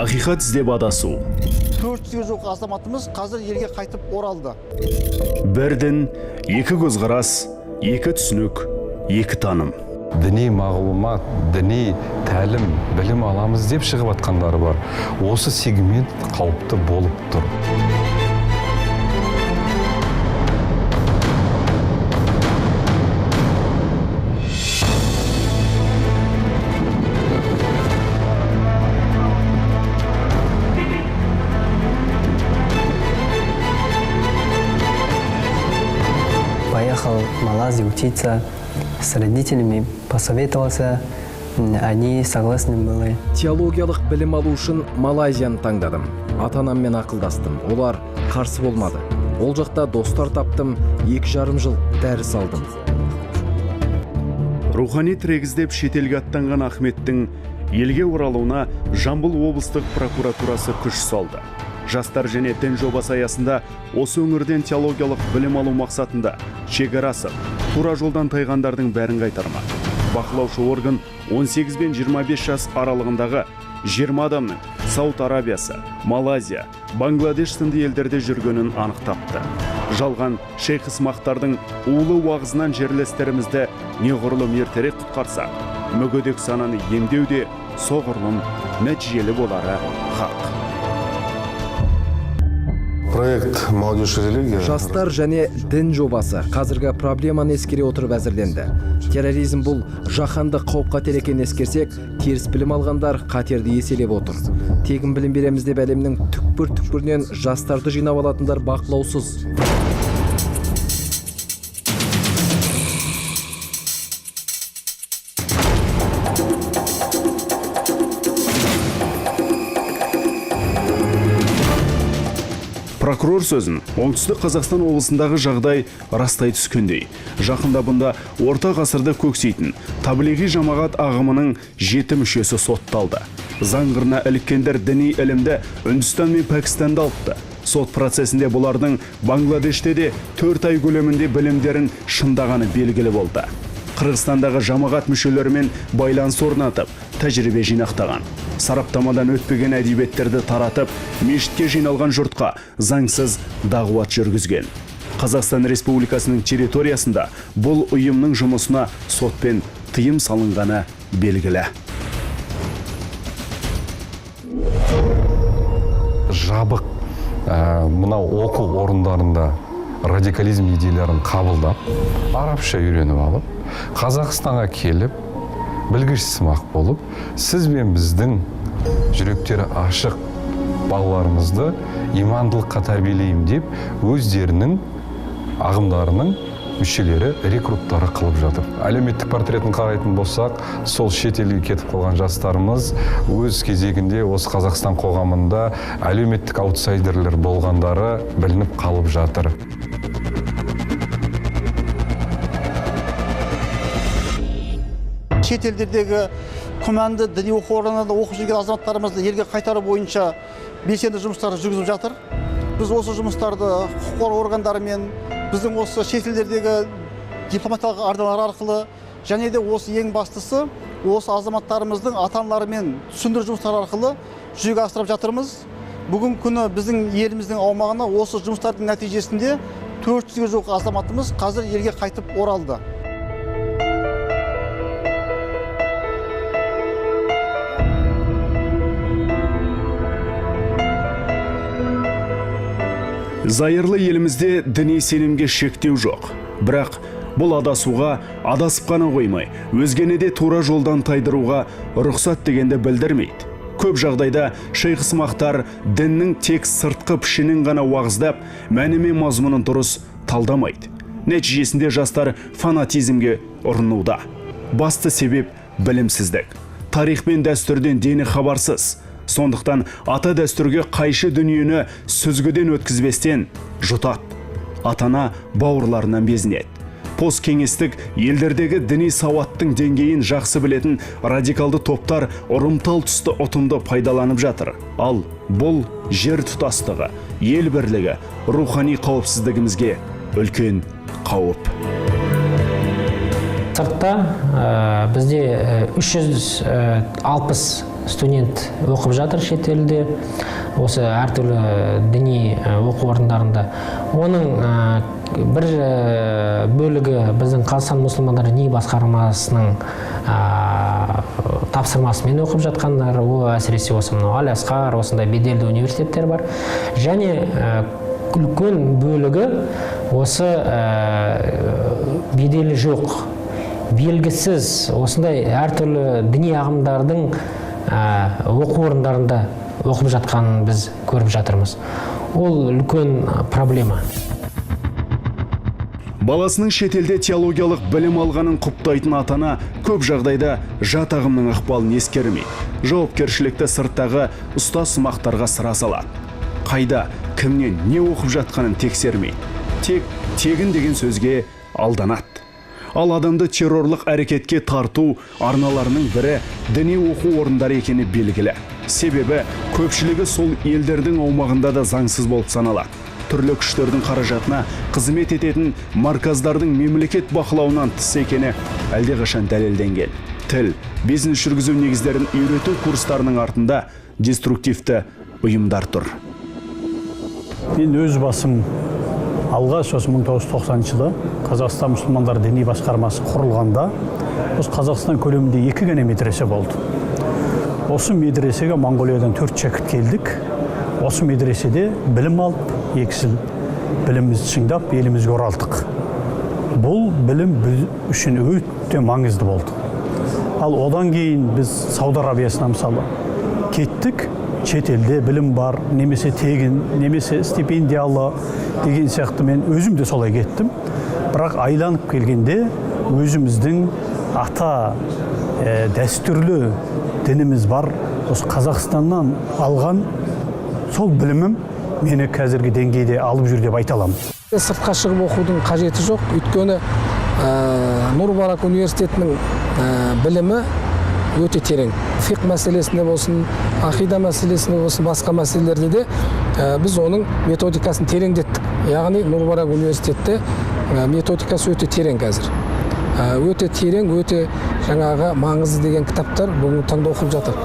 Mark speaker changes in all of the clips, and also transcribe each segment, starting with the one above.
Speaker 1: Ақиқат іздеп адасу.
Speaker 2: 400-ге жуық азаматымыз қазір елге қайтып оралды.
Speaker 1: Бір дін, екі көзқарас, екі түсінік, екі таным.
Speaker 3: Діни мағлұмат, діни тәлім, білім аламыз деп шығып атқандары бар. Осы сегмент қауіпті болып тұр.
Speaker 4: Поехал в Малайзию учиться, с родителями посоветовался, они согласны были.
Speaker 5: Теологиялық білім алу үшін Малайзияны таңдадым. Ата-анаммен ақылдастым. Олар қарсы болмады. Ол жақта достар таптым, 2,5 жыл дәріс алдым.
Speaker 1: Рухани тірек іздеп шетелге аттанған Ахметтің елге оралуына Жамбыл облыстық прокуратурасы күш салды. Жастар және дін жобасы аясында осы өңірден теологиялық білім алу мақсатында шекарасы тура жолдан тайғандардың бәрін қайтармақ. Бақылаушы орган 18 бен 25 жас аралығындағы 20 адамның Сауд Арабиясы, Малайзия, Бангладеш сынды елдерде жүргенін анықтапты. Жалған шейх ысмақтардың улы уағызынан жерлестерімізді неғұрлым ертерек құтқарса, мүгедек сананы емдеуде соғұрлым нәтижелі болары хақ.
Speaker 6: Проект «Молодежь и религия».
Speaker 5: Жастар және дін жобасы қазіргі проблеманы ескере отырып әзірленді. Терроризм бұл жаһанды қауіп-қатер екенін ескерсек, теріс білім алғандар қатерді еселеп отыр. Тегін білім береміз деп әлемнің түкпір-түкпірінен жастарды жинап алатындар бақылаусыз.
Speaker 1: Прокурор сөзін оңтүстік Қазақстан облысындағы жағдай растай түскендей. Жақында бұнда орта ғасырды көксейтін таблиғи жамағат ағымының 7 мүшесі сотталды. Заңғырына іліккендер діни ілімді Үндістан мен Пәкістанда алыпты. Сот процесінде бұлардың Бангладеште де 4 ай көлемінде білімдерін шындағаны белгілі болды. Қырғызстандағы жамағат мүшелерімен байланыс орнатып, тәжірибе жинақтаған. Сараптамадан өтпеген әдебиеттерді таратып, мешітке жиналған жұртқа заңсыз дағуат жүргізген. Қазақстан Республикасының территориясында бұл ұйымның жұмысына сотпен тыйым салынғаны белгілі.
Speaker 3: Жабық мынау оқу орындарында радикализм идеяларын қабылдап, арабша үйреніп алып, Қазақстанға келіп, білгіш сымақ болып, сіз бен біздің жүректері ашық балаларымызды имандылыққа тәрбиелеймін деп, өздерінің ағымдарының мүшелері, рекруттары қылып жатыр. Әлеуметтік портретін қарайтын болсақ, сол шетелге кетіп қалған жастарымыз өз кезегінде осы Қазақстан қоғамында әлеуметтік аутсайдерлер болғандары білініп қалып жатыр.
Speaker 2: Шетелдердегі күмәнді діни оқу орнында оқып жүрген азаматтарымызды елге қайтару бойынша белсенді жұмыстар жүргізіп жатыр. Біз осы жұмыстарды құқық қорғау органдарымен, біздің осы шетелдердегі дипломатиялық арналар арқылы, және де осы ең бастысы осы азаматтарымыздың ата-аналарымен түсіндіру жұмыстары арқылы жүзеге асырып жатырмыз. Бүгін күні біздің еліміздің аумағына осы жұмыстардың нәтижесінде 400-ге жуық азаматымыз қазір елге қайтып оралды.
Speaker 1: Зайырлы елімізде діни сенімге шектеу жоқ. Бірақ бұл адасуға адасып қана қоймай, өзгені де тура жолдан тайдыруға рұқсат дегенді білдірмейді. Көп жағдайда шейх ысмақтар діннің тек сыртқы пішінін ғана уағыздап, мәні мен мазмұнын дұрыс талдамайды. Нәтижесінде жастар фанатизмге ұрынуда. Басты себеп білімсіздік. Тарих пен дәстүрден дені хабарсыз. Сондықтан ата дәстүрге қайшы дүниені сүзгіден өткізбестен жұтады. Атана бауырларынан безінеді. Посткеңестік елдердегі діни сауаттың деңгейін жақсы білетін радикалды топтар ұрымтал тұсты ұтымды пайдаланып жатыр. Ал бұл жер тұтастығы, ел бірлігі, рухани қауіпсіздігімізге үлкен қауіп.
Speaker 7: Сыртта бізде 360 студент оқып жатыр шетелде, осы әртүрлі діни оқу орындарында. Оның бір бөлігі біздің Қазақстан мұсылмандар діни басқармасының тапсырмасымен оқып жатқандар, ол әсіресе осы Аль-Асқар, осындай беделді университеттер бар. Және үлкен бөлігі осы беделі жоқ, белгісіз осындай әртүрлі діни ағымдардың оқу орындарында оқып жатқанын біз көріп жатырмыз. Ол үлкен проблема.
Speaker 1: Баласының шетелде теологиялық білім алғанын құптайтын атана көп жағдайда жат ағымның ықпалын ескермей, жауапкершілікті сырттағы ұстаз сымақтарға сыра салады. Қайда, кімнен, не оқып жатқанын тексермей, тегін деген сөзге алданады. Ал адамды террорлық әрекетке тарту арналарының бірі діни оқу орындары екені белгілі. Себебі көпшілігі сол елдердің аумағында да заңсыз болып саналады. Түрлі күштердің қаражатына қызмет ететін марказдардың мемлекет бақылауынан тыс екені әлдеқашан дәлелденген. Тіл, бизнес жүргізу негіздерін үйрету курстарының артында деструктивті ұйымдар тұр.
Speaker 8: Мен өз басым алғаш осы 1990 жылы Қазақстан мұсылмандар діни басқармасы құрылғанда осы Қазақстан көлемінде 2 ғана медресе болды. Осы медресеге Монғолиядан 4 шәкірт келдік. Осы медреседе білім алып, 2 жыл білімімізді шыңдап, елімізге оралдық. Бұл білім біз үшін өте маңызды болды. Ал одан кейін біз Сауд Арабиясына мысалы кеттік, шетелде білім бар, немесе тегін, немесе стипендиялы деген сияқты мен өзім де солай кеттім. Бірақ айланып келгенде өзіміздің ата дәстүрлі дініміз бар, осы Қазақстаннан алған сол білімім мені қазіргі деңгейде алып жүр деп айта аламын.
Speaker 9: Сыртқа шығып оқудың қажеті жоқ, өйткені Нұр-Мүбарак университетінің білімі өте терең. Фиқ мәселесінде болсын, ақида мәселесінде болсын, басқа мәселелерде де біз оның методикасын тереңдеттік. Яғни Нұр-Мүбарак университетте методикасы өте терең қазір. Өте терең, өте жаңағы маңызды деген кітаптар бүгінгі таңда оқып жатыр.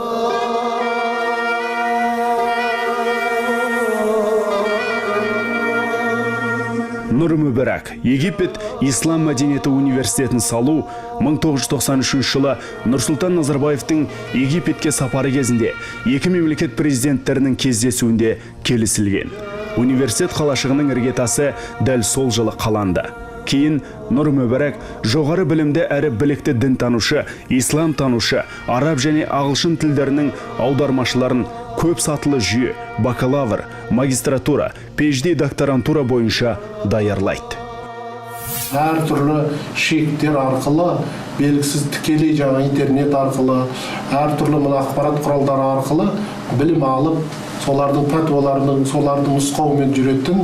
Speaker 1: Нұр-Мүбарак, Египет Ислам мәдениеті университетін салу 1993 жылы Нұрсұлтан Назарбаевтың Египетке сапары кезінде 2 мемлекет президенттерінің кездесуінде келісілген. Университет қалашығының іргетасы дәл сол жылы қаланды. Кейін Нұр-Мүбарак жоғары білімді әрі білікті дінтанушы, ислам танушы, араб және ағылшын тілдерінің аудармашыларын көп сатылы жүйе, бакалавр, магистратура, PhD докторантура бойынша даярлайды.
Speaker 10: Әр түрлі шектер арқылы, белгісіз тікелей жаңа интернет арқылы, әр түрлі ақпарат құралдары арқылы білім алып, солардың пәтуаларының, солардың нұсқауымен жүретін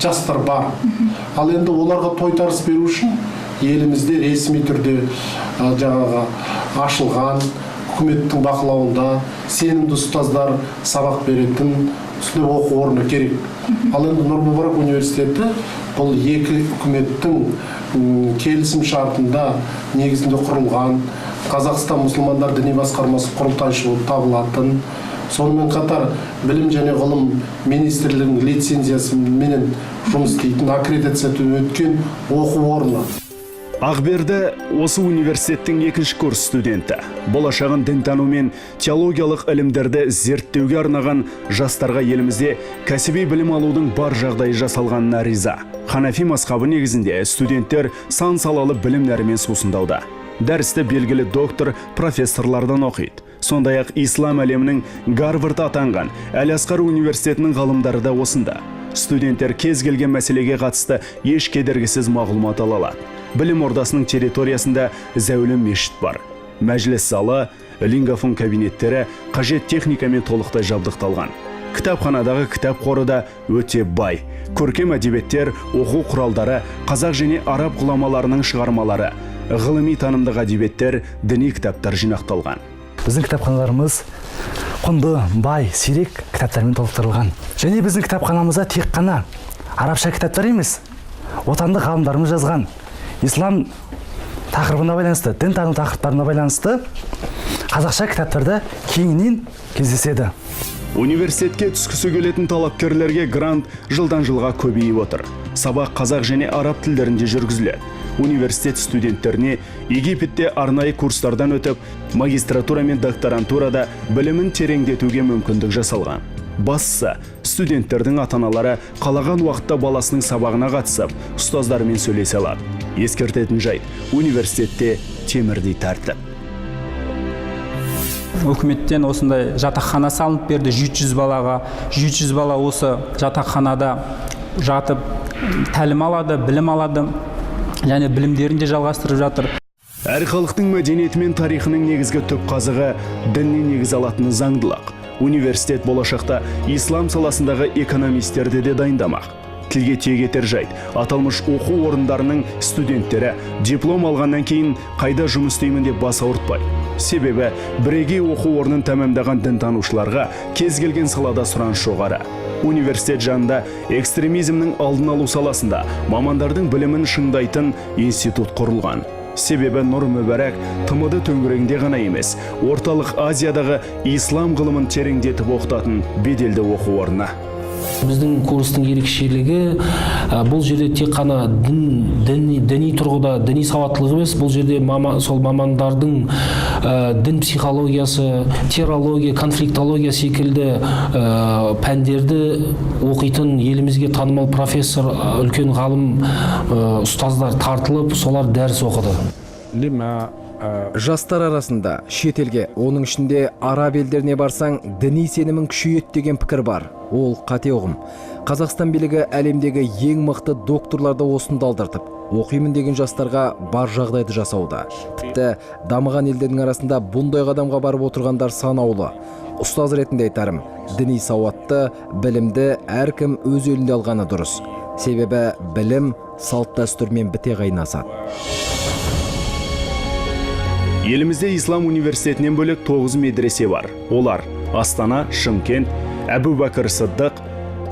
Speaker 10: жастар бар. Ал енді оларға тойтарыс беру үшін елімізде ресми түрде жаңағы ашылған, үкіметтің бақылауында сенімді ұстаздар сабақ беретін оқу орны керек. Ал енді Нұр-Мүбарак университеті бұл 2 үкіметтің келісім шартында негізінде құрылған Қазақстан мұсылмандар діни басқармасы құрылтайшы болып табылатын, сонымен қатар білім және ғылым министрлігінің лицензиясымен жұмыс істейтін, аккредитациядан өткен оқу орны.
Speaker 1: Ақберді осы университеттің 2-ші курс студенті. Болашағын дінтану мен теологиялық ілімдерді зерттеуге арнаған жастарға елімізде кәсіби білім алудың бар жағдайы жасалғанына риза. Ханафи мазхабы негізінде студенттер сан салалы білімдерімен сусындауда. Дәрісті белгілі доктор, профессорлардан оқиды. Сондай-ақ ислам әлемінің Гарвард атанған Аль-Асқар университетінің ғалымдары да осында. Студенттер кез келген мәселеге қатысты еш кедергісіз мағлұмат ала алады. Білім ордасының территориясында зәулім мешіт бар. Мәжіліс залы, лингафон кабинеттері қажет техникамен толықтай жабдықталған. Кітапханадағы кітап қоры да өте бай. Көркем әдебиеттер, оқу құралдары, қазақ және араб ғұламаларының шығармалары, ғылыми танымдық әдебиеттер, діни кітаптар жинақталған.
Speaker 11: Біздің кітапханаларымыз құнды, бай, сирек кітаптармен толықтырылған. Және біздің кітапханамызда тек қана арабша кітаптар емес, отандық ғалымдарымыз жазған ислам тақырыбына байланысты, дін тану тақырыптарына байланысты қазақша кітаптарда кеңінен кездеседі.
Speaker 1: Университетке түскісі келетін талапкерлерге грант жылдан жылға көбейіп отыр. Сабақ қазақ және араб тілдерінде жүргізіледі. Университет студенттеріне Египетте арнайы курстардан өтіп, магистратура мен докторантурада білімін тереңдетуге мүмкіндік жасалған. Бастысы, студенттердің ата-аналары қалаған уақытта баласының сабағына қатысып, ұстаздарымен сөйлесе алады. Ескертетін жайт, университетте темірдей тәртіп.
Speaker 12: Үкіметтен осындай жатақхана салынып берді 700 балаға. 700 бала осы жатақханада жатып, тәлім алады, білім алады, және білімдерін де жалғастырып жатыр.
Speaker 1: Әр халықтың мәдениеті мен тарихының негізгі түп қазығы діннен негіз алатыны заңдылық. Университет болашақта ислам саласындағы экономистерді де дайындамақ. Тілге тиек етер жайт, аталмыш оқу орындарының студенттері диплом алғаннан кейін қайда жұмыс істеймін деп бас ауыртпай. Себебі бірегей оқу орнын тәмамдаған дінтанушыларға кез келген салада сұраныс жоғары. Университет жанында экстремизмнің алдын алу саласында мамандардың білімін шыңдайтын институт құрылған. Себебі Нұр Мүбәрак тмд төңірегінде ғана емес, орталық Азиядағы ислам ғылымын тереңдетіп оқытатын беделді оқу орны.
Speaker 13: Біздің курстың ерекшелігі бұл жерде тек қана діни тұрғыда діни сауаттылық емес, бұл жерде сол мамандардың дін психологиясы, терология, конфликтология секілді пәндерді оқитын елімізге танымал профессор, үлкен ғалым ұстаздар тартылып, солар дәріс оқыды.
Speaker 5: Жастар арасында шетелге, оның ішінде араб елдеріне барсаң, діни сенімің күшейеді деген пікір бар. Ол қате ұғым. Қазақстан билігі әлемдегі ең мықты докторларды осында алдыртып, оқимын деген жастарға бар жағдайды жасауда. Тіпті дамыған елдердің арасында бұндай қадамға барып отырғандар санаулы. Ұстаз ретінде айтарым, діни сауатты, білімді әркім өз елінде алғаны дұрыс. Себебі білім салт дәстүрмен біте қайнасады.
Speaker 1: Елімізде Ислам университетінен бөлек 9 медресе бар. Олар Астана, Шымкент, Әбу Бәкір Сыддық,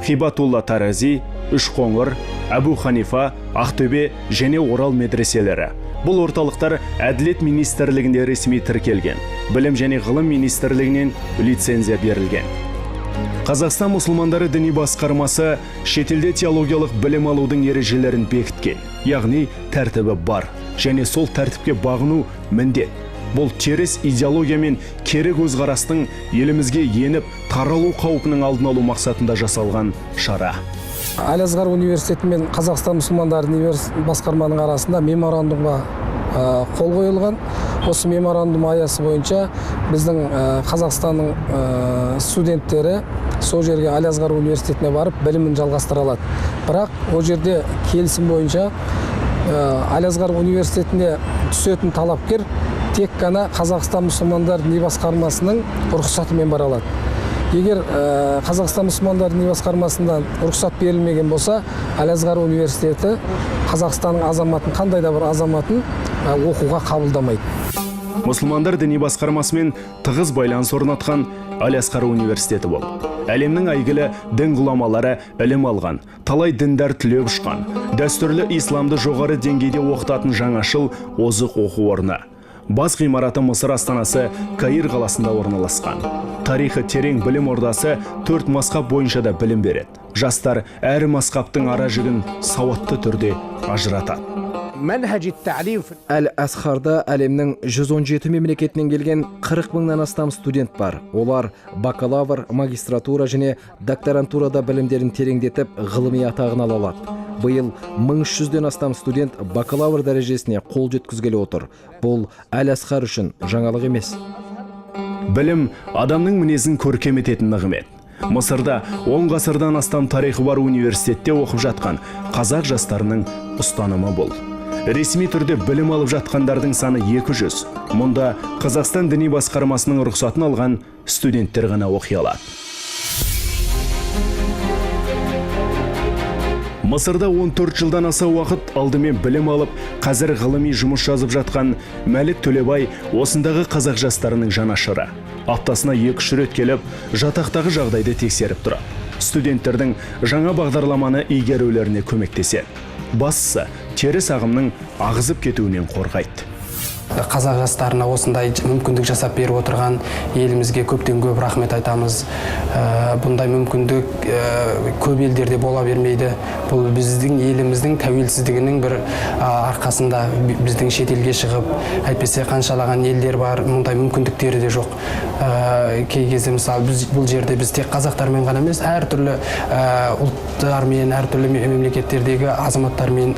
Speaker 1: Хибатулла Тарази, Үшқоңыр, Әбу Ханифа, Ақтөбе және Орал медреселері. Бұл орталықтар Әділет министрлігінде ресми тіркелген. Білім және ғылым министрлігінен лицензия берілген. Қазақстан мұсылмандары діни басқармасы шетелде теологиялық білім алудың ережелерін бекіткен. Яғни тәртібі бар. Және сол тәртіпке бағыну міндет. Бұл теріс идеология мен кері көзқарастың елімізге еніп таралу қаупінің алдын алу мақсатында жасалған шара.
Speaker 9: Әл-Азғар университеті мен Қазақстан мұсылмандары басқарманың арасында меморандумға қол қойылған. Осы меморандум аясы бойынша біздің Қазақстанның студенттері сол жерге Әл-Азғар университетіне барып білімін жалғастыра алады. Бірақ ол жерде келісім бойынша Әл-Азғар университетіне түсетін талапкер тек қана Қазақстан мұсылмандар діни басқармасының рұқсатымен бара алады. Егер Қазақстан мұсылмандар діни басқармасынан рұқсат берілмеген болса, Әл-Азғар университеті Қазақстанның азаматын, қандай да бір азаматын оқуға қабылдамайды.
Speaker 1: Мұсылмандар діни басқармасымен тығыз байланыс орнатқан Әл-Азғар университеті бол. Әлемнің әйгілі дін ғұламалары ілім алған, талай діндар түлеп ұшқан, дәстүрлі исламды жоғары деңгейде оқытатын жаңашыл озық оқу орны. Бас ғимараты Мысыр астанасы Каир қаласында орналасқан. Тарихы терең білім ордасы 4 масқап бойынша да білім береді. Жастар әр масқаптың ара жігін сауатты түрде ажыратады.
Speaker 5: Әл-Азғарда әлемнің 117 мемлекетінен келген 40 мыңнан астам студент бар. Олар бакалавр, магистратура және докторантурада білімдерін тереңдетіп, ғылыми атағын ала алады. Биыл 1300-ден астам студент бакалавр дәрежесіне қол жеткізгелі отыр. Бұл Әл-Азғар үшін жаңалық емес.
Speaker 1: Білім адамның мінезін көркем ететін нығмет. Мысырда 10 ғасырдан астам тарихы бар университетте оқып жатқан қазақ жастарының ұстанымы бұл. Ресми түрде білім алып жатқандардың саны 200. Мұнда Қазақстан діни басқармасының рұқсатын алған студенттер ғана оқи алады. Мысырда 14 жылдан аса уақыт алдымен білім алып, қазір ғылыми жұмыс жазып жатқан Мәлік Төлебай осындағы қазақ жастарының жанашыры. Аптасына 2-3 рет келіп, жатақтағы жағдайды тексеріп тұрады. Студенттердің жаңа бағдарламаны игерулеріне көмектеседі. Бастысы теріс ағымның ағызып кетуінен қорғайды.
Speaker 4: Қазақ жастарына осындай мүмкіндік жасап беріп отырған елімізге көптен көп рахмет айтамыз. Бұндай мүмкіндік көп елдерде бола бермейді. Бұл біздің еліміздің тәуелсіздігінің бір арқасында біздің шетелге шығып, әйтпесе қаншалаған елдер бар, мұндай мүмкіндіктері де жоқ. Кей кезде мысалы бұл жерде біз тек қазақтармен ғана емес, әртүрлі ұлттармен, әртүрлі мемлекеттердегі азаматтармен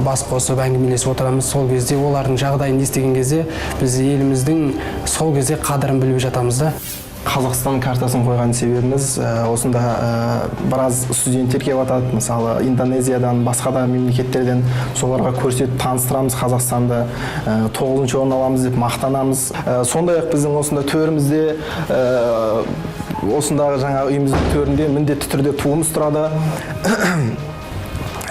Speaker 4: бас қосып әңгімелесіп отырамыз. Сол кезде олардың жағдайын естіген кезде біз еліміздің сол кезде қадірін біліп жатамыз да.
Speaker 14: Қазақстан картасын қойған себебіміз осында біраз студенттер келіп жатады, мысалы Индонезиядан, басқа да мемлекеттерден, соларға көрсетіп таныстырамыз Қазақстанды, 9-шы орын аламыз деп мақтанамыз. Сондай-ақ біздің осында төрімізде, осындағы жаңа үйіміздің төрінде міндетті түрде туымыз тұрады.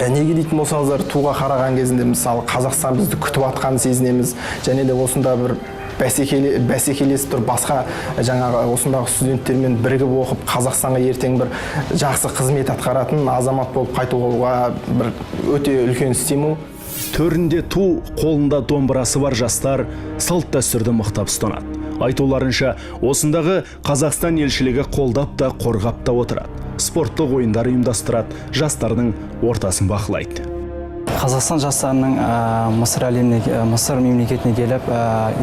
Speaker 14: Неге дейтін болсаңыздар, туға қараған кезінде мысалы Қазақстан бізді күтіп атқанын сезінеміз, және де осында бір бәсекелесіп тұр, басқа жаңағы осындағы студенттермен бірігіп оқып, Қазақстанға ертең бір жақсы қызмет атқаратын азамат болып қайтуға бір өте үлкен стимул.
Speaker 1: Төрінде ту, қолында домбырасы бар жастар салт дәстүрді мықтап ұстанады. Айтуларынша, осындағы Қазақстан елшілігі қолдап та қорғап та отырады. Спорттық ойындар ұйымдастырады, жастардың ортасын бақылайды.
Speaker 11: Қазақстан жастарының Мысыр мемлекетіне келіп,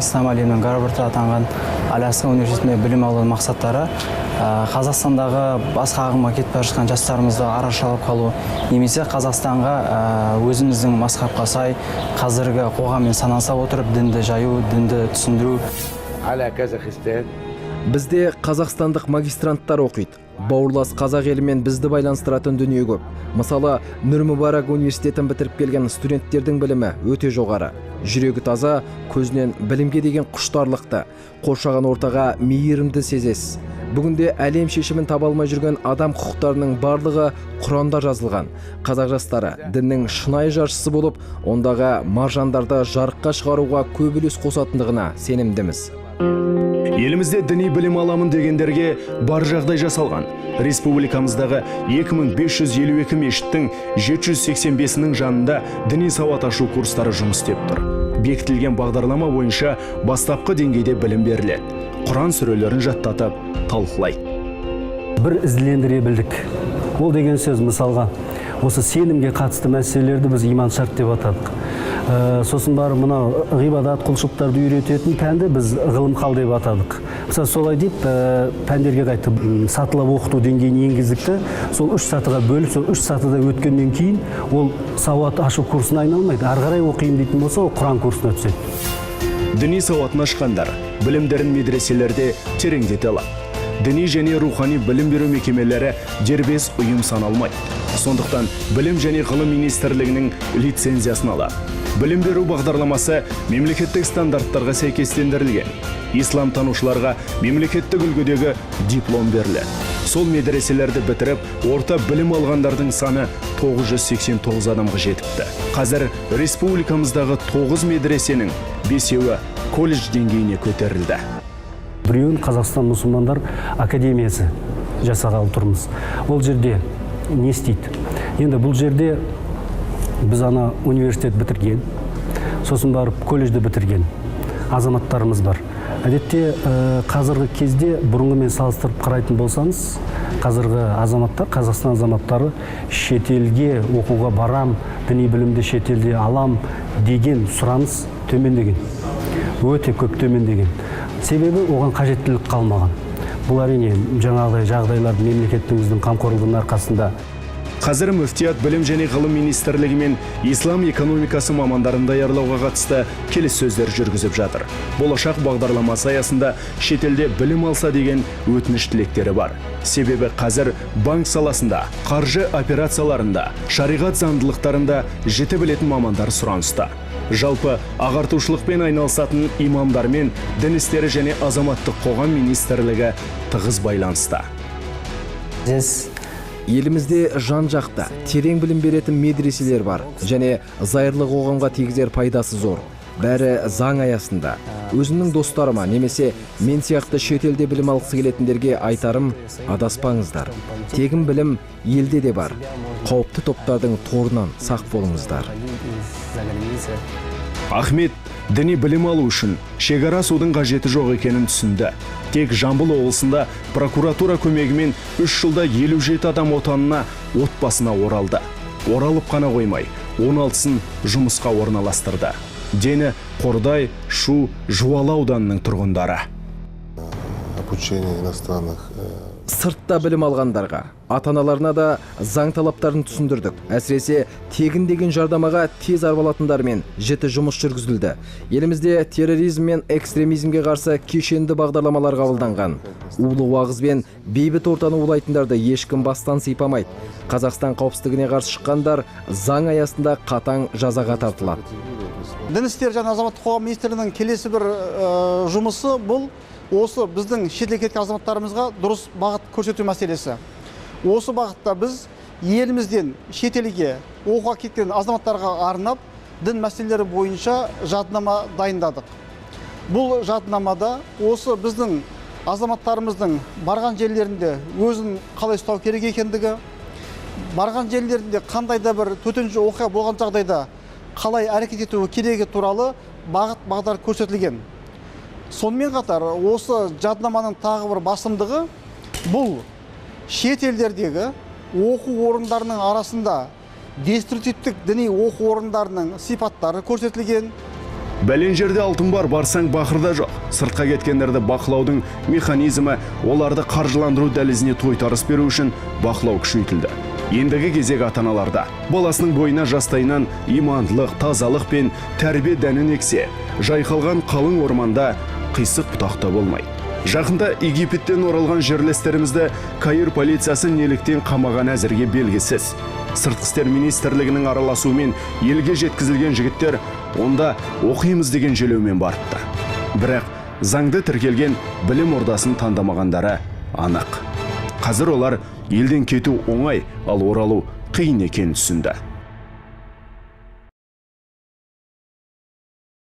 Speaker 11: ислам әлемінің Гарвард атанған Аляска университетінде білім алу мақсаттары Қазақстандағы басқа ағымға кетіп бара жатқан жастарымызды арашалап қалу, немесе Қазақстанға өзіміздің мазһабқа сай қазіргі қоғаммен санаса отырып дінді жаю, дінді түсіндіру.
Speaker 5: Бізде қазақстандық магистранттар оқиды. Бауырлас қазақ елімен бізді байланыстыратын дүние көп. Мысалы, Нұр Мүбарак университетін бітіріп келген студенттердің білімі өте жоғары. Жүрегі таза, көзінен білімге деген құштарлықты, қоршаған ортаға мейірімді сезесіз. Бүгінде әлем шешімін таба алмай жүрген адам құқықтарының барлығы Құранда жазылған. Қазақ жастары діннің шынайы жаршысы болып, ондағы маржандарды жарыққа шығаруға көп үлес қосатындығына сенімдіміз.
Speaker 1: Елімізде діни білім аламын дегендерге бар жағдай жасалған. Республикамыздағы 2552 мешіттің 785-інің жанында діни сауат ашу курстары жұмыс істеп тұр. Бекітілген бағдарлама бойынша бастапқы деңгейде білім беріледі. Құран сүрелерін жаттатып, талқылайды.
Speaker 15: Бір іздендіре білдік. Ол деген сөз мысалға, осы сенімге қатысты мәселелерді біз иман шарт деп атадық. Сосын бар мынау ғибадат, құлшылықтарды үйрететін пәнді біз ғылым қал деп атадық. Мысалы солай деп пәндерге қайтып сатылап оқыту деңгейін енгіздікті. Сол 3 сатыға бөліп, сол 3 сатыда өткеннен кейін ол сауат ашу курсына айналмайды. Ары қарай оқиын дейтін болса, ол Құран курсына түседі.
Speaker 1: Діни сауатын ашқандар білімдерін медреселерде тереңдете алады. Діни және рухани білім беру мекемелері дербес ұйым саналмайды. Сондықтан білім және ғылым министрлігінің лицензиясын алады. Білім беру бағдарламасы мемлекеттік стандарттарға сәйкестендірілген. Ислам танушыларға мемлекеттік үлгідегі диплом беріледі. Сол медреселерді бітіріп, орта білім алғандардың саны 989 адамға жетіпті. Қазір республикамыздағы 9 медресенің 5-еуі колледж деңгейіне көтерілді.
Speaker 15: Біреуін Қазақстан мұсылмандар академиясы жасағалы тұрмыз. Ол жерде не істейді? Енді бұл жерде біз ана университет бітірген, сосын барып колледжді бітірген азаматтарымыз бар. Әдетте қазіргі кезде бұрынғымен салыстырып қарайтын болсаңыз, қазіргі азаматтар, Қазақстан азаматтары шетелге оқуға барам, діни білімді шетелде алам деген сұраныс төмендеген. Өте көп төмендеген. Себебі оған қажеттілік қалмаған. Бұл әрине жаңағыдай жағдайлар мемлекетіміздің қамқорлығының арқасында.
Speaker 1: Қазір мүфтият білім және ғылым министрлігі мен ислам экономикасы мамандарын даярлауға қатысты келіссөздер жүргізіп жатыр. Болашақ бағдарламасы аясында шетелде білім алса деген өтініш тілектері бар. Себебі қазір банк саласында, қаржы операцияларында, шариғат заңдылықтарында жіті білетін мамандар сұраныста. Жалпы ағартушылықпен айналысатын имамдармен дін істері және азаматтық қоғам министрлігі тығыз байланыста.
Speaker 5: Елімізде жан-жақта терең білім беретін медреселер бар, және зайырлы қоғамға тигізер пайдасы зор. Бәрі заң аясында. Өзімнің достарыма немесе мен сияқты шетелде білім алғысы келетіндерге айтарым, адаспаңыздар. Тегін білім елде де бар. Қауіпті топтардың торынан сақ болыңыздар.
Speaker 1: Ахмет діни білім алу үшін шекара судың қажеті жоқ екенін түсінді. Тек Жамбыл облысында прокуратура көмегімен 3 жылда 57 адам отанына, отбасына оралды. Оралып қана қоймай, 16-сын жұмысқа орналастырды. Дені Қордай, Шу, Жуалы ауданының тұрғындары.
Speaker 6: Обучение иностранных.
Speaker 5: Сыртта білім алғандарға, ата-аналарына да заң талаптарын түсіндірдік. Әсіресе тегін деген жардамаға тез арбалатындармен жіті жұмыс жүргізілді. Елімізде терроризм мен экстремизмге қарсы кешенді бағдарламалар қабылданған. Улы уағыз бен бейбіт ортаны улайтындарды ешкім бастан сыйпамайды. Қазақстан қауіпсіздігіне қарсы шыққандар заң аясында қатаң жазаға тартылады.
Speaker 2: Дін істері және азаматтық қоғам министрлігінің келесі бір жұмысы бұл осы біздің шетелге кеткен азаматтарымызға дұрыс бағыт көрсету мәселесі. Осы бағытта біз елімізден шетелге оқуға кеткен азаматтарға арнап дін мәселелері бойынша жаднама дайындадық. Бұл жаднамада осы біздің азаматтарымыздың барған жерлерінде өзін қалай ұстау керек екендігі, барған жерлерінде қандай да бір төтенше оқиға болған жағдайда қалай әрекет ету керегі туралы бағыт бағдар көрсетілген. Сонымен қатар осы жаднаманың тағы бір басымдығы бұл шет елдердегі оқу орындарының арасында деструктивтік діни оқу орындарының сипаттары көрсетілген.
Speaker 1: Бәлен жерде алтын бар, барсаң бақырда жоқ. Сыртқа кеткендерді бақылаудың механизмі, оларды қаржыландыру дәлізіне тойтарыс беру үшін бақылау күшейтілді. Ендігі кезек ата-аналарда. Баласының бойына жастайынан имандылық, тазалық пен тәрбие дәнін ексе, жайқалған қалың орманда қисық бұтақта болмайды. Жақында Египеттен оралған жерлестерімізді Каир полициясы неліктен қамаған әзірге белгісіз. Сыртқы істер министрлігінің араласуымен елге жеткізілген жігіттер онда оқимыз деген желеумен барыпты. Бірақ заңды тіркелген білім ордасын таңдамағандары анық. Қазір олар елден кету оңай, ал оралу қиын екенін түсінді.